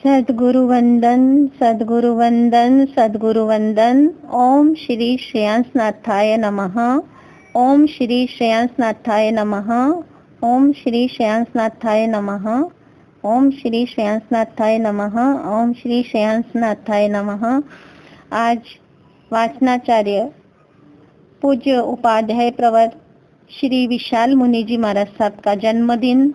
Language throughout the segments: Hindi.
सद्गुरु वंदन, सद्गुरु वंदन, सद्गुरु वंदन। ओम श्री श्रेयांसनाथाय नमः। ओम श्री श्रेयांसनाथाय नमः। ओम श्री श्रेयांसनाथाय नमः। ओम श्री श्रेयांसनाथाय नमः। ओम श्री श्रेयांसनाथाय नमः। आज वाचनाचार्य पूज्य उपाध्याय प्रवर श्री विशाल मुनि जी महाराज साहब का जन्मदिन,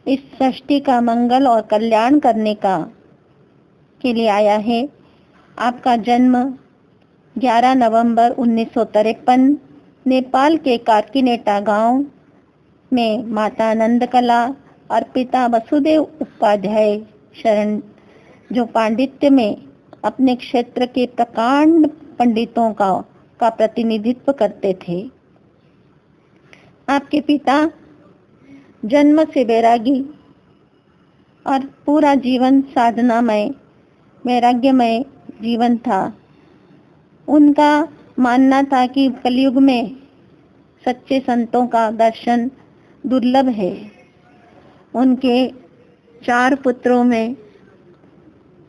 इस सृष्टि का मंगल और कल्याण करने के लिए आया है। आपका जन्म 11 नवंबर 1953 नेपाल के कारकीनेटा गांव में माता नंदकला और पिता वसुदेव उपाध्याय शरण, जो पांडित्य में अपने क्षेत्र के प्रकांड पंडितों का प्रतिनिधित्व करते थे। आपके पिता जन्म से वैरागी और पूरा जीवन साधनामय वैराग्यमय जीवन था। उनका मानना था कि कलयुग में सच्चे संतों का दर्शन दुर्लभ है। उनके 4 पुत्रों में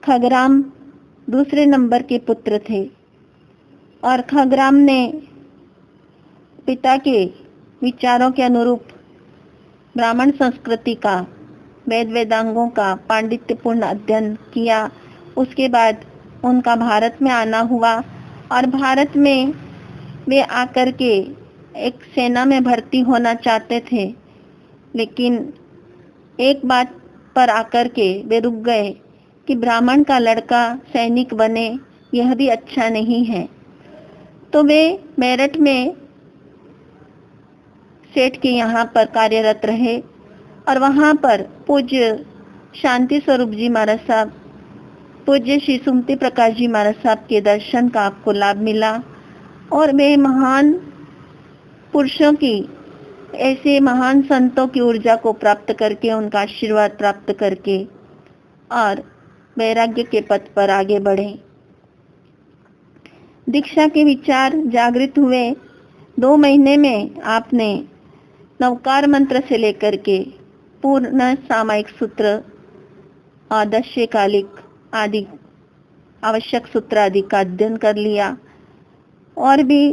खगराम दूसरे नंबर के पुत्र थे और खगराम ने पिता के विचारों के अनुरूप ब्राह्मण संस्कृति का, वेद वेदांगों का पांडित्यपूर्ण अध्ययन किया। उसके बाद उनका भारत में आना हुआ और भारत में वे आकर के एक सेना में भर्ती होना चाहते थे, लेकिन एक बात पर आकर के वे रुक गए कि ब्राह्मण का लड़का सैनिक बने, यह भी अच्छा नहीं है। तो वे मेरठ में सेठ के यहाँ पर कार्यरत रहे और वहाँ पर पूज्य शांति स्वरूप जी महाराज साहब, पूज्य श्री सुमति प्रकाश जी महाराज साहब के दर्शन का आपको लाभ मिला और वे महान पुरुषों की, ऐसे महान संतों की ऊर्जा को प्राप्त करके, उनका आशीर्वाद प्राप्त करके और वैराग्य के पथ पर आगे बढ़े। दीक्षा के विचार जागृत हुए। 2 महीने में आपने नवकार मंत्र से लेकर के पूर्ण सामायिक सूत्र, आदर्श कालिक आदि आवश्यक सूत्र आदि का अध्ययन कर लिया और भी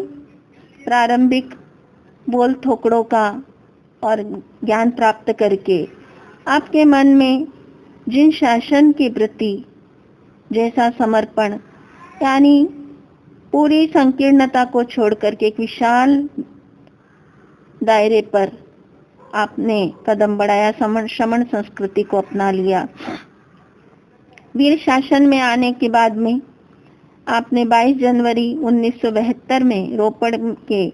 प्रारंभिक बोल थोकड़ों का और ज्ञान प्राप्त करके आपके मन में जिन शासन के प्रति जैसा समर्पण, यानी पूरी संकीर्णता को छोड़ करके एक विशाल दायरे पर आपने कदम बढ़ाया, श्रमण संस्कृति को अपना लिया। वीर शासन में आने के बाद में आपने 22 जनवरी 1972 में रोपड़ के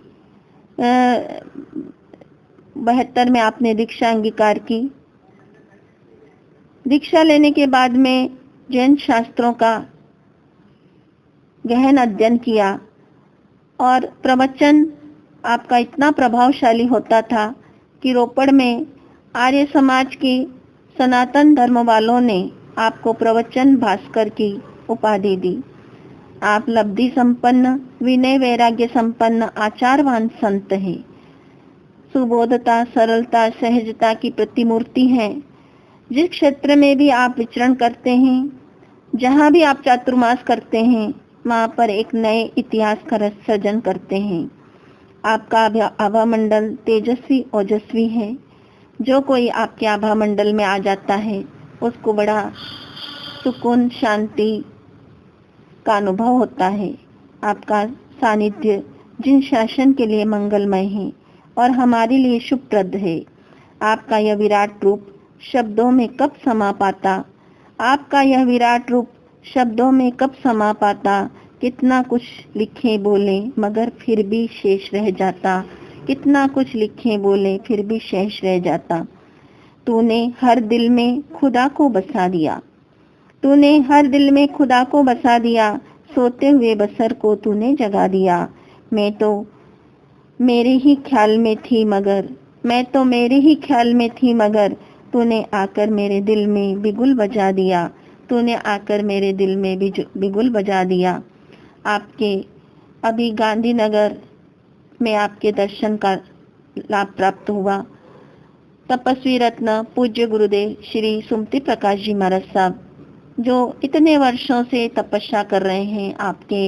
72 में आपने दीक्षा अंगीकार की। दीक्षा लेने के बाद में जैन शास्त्रों का गहन अध्ययन किया और प्रवचन आपका इतना प्रभावशाली होता था कि रोपड़ में आर्य समाज की सनातन धर्म वालों ने आपको प्रवचन भास्कर की उपाधि दी। आप लब्धि संपन्न, विनय वैराग्य संपन्न आचारवान संत हैं। सुबोधता, सरलता, सहजता की प्रतिमूर्ति हैं। जिस क्षेत्र में भी आप विचरण करते हैं, जहाँ भी आप चातुर्मास करते हैं, वहाँ पर एक नए इतिहास का सृजन करते हैं। आपका आभा मंडल तेजस्वी ओजस्वी है। जो कोई आपके आभा मंडल में आ जाता है उसको बड़ा सुकून, शांति का अनुभव होता है। आपका सानिध्य जिन शासन के लिए मंगलमय है और हमारे लिए शुभप्रद है। आपका यह विराट रूप शब्दों में कब समा पाता, आपका यह विराट रूप शब्दों में कब समा पाता। कितना कुछ लिखे बोले मगर फिर भी शेष रह जाता, कितना कुछ लिखे बोले फिर भी शेष रह जाता। तूने हर दिल में खुदा को बसा दिया, तूने हर दिल में खुदा को बसा दिया। सोते हुए बसर को तूने जगा दिया। मैं तो मेरे ही ख्याल में थी मगर, मैं तो मेरे ही ख्याल में थी मगर तूने आकर मेरे दिल में बिगुल बजा दिया, तूने आकर मेरे दिल में बिगुल बजा दिया। आपके अभी गांधीनगर में आपके दर्शन का लाभ प्राप्त हुआ तपस्वी रत्न पूज्य गुरुदेव श्री सुमति प्रकाश जी महाराज साहब, जो इतने वर्षों से तपस्या कर रहे हैं, आपके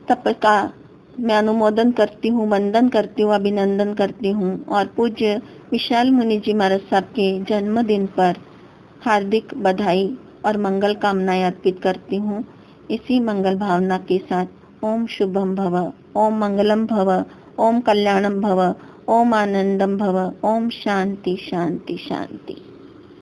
तप का मैं अनुमोदन करती हूँ, वंदन करती हूँ, अभिनंदन करती हूँ। और पूज्य विशाल मुनि जी महाराज साहब के जन्मदिन पर हार्दिक बधाई और मंगल कामनाएं अर्पित करती हूँ। इसी मंगल भावना के साथ ओम शुभम भव, ओम मंगलम भव, ओम कल्याणम भव, ओम आनंदम भव, ओम शांति शांति शांति।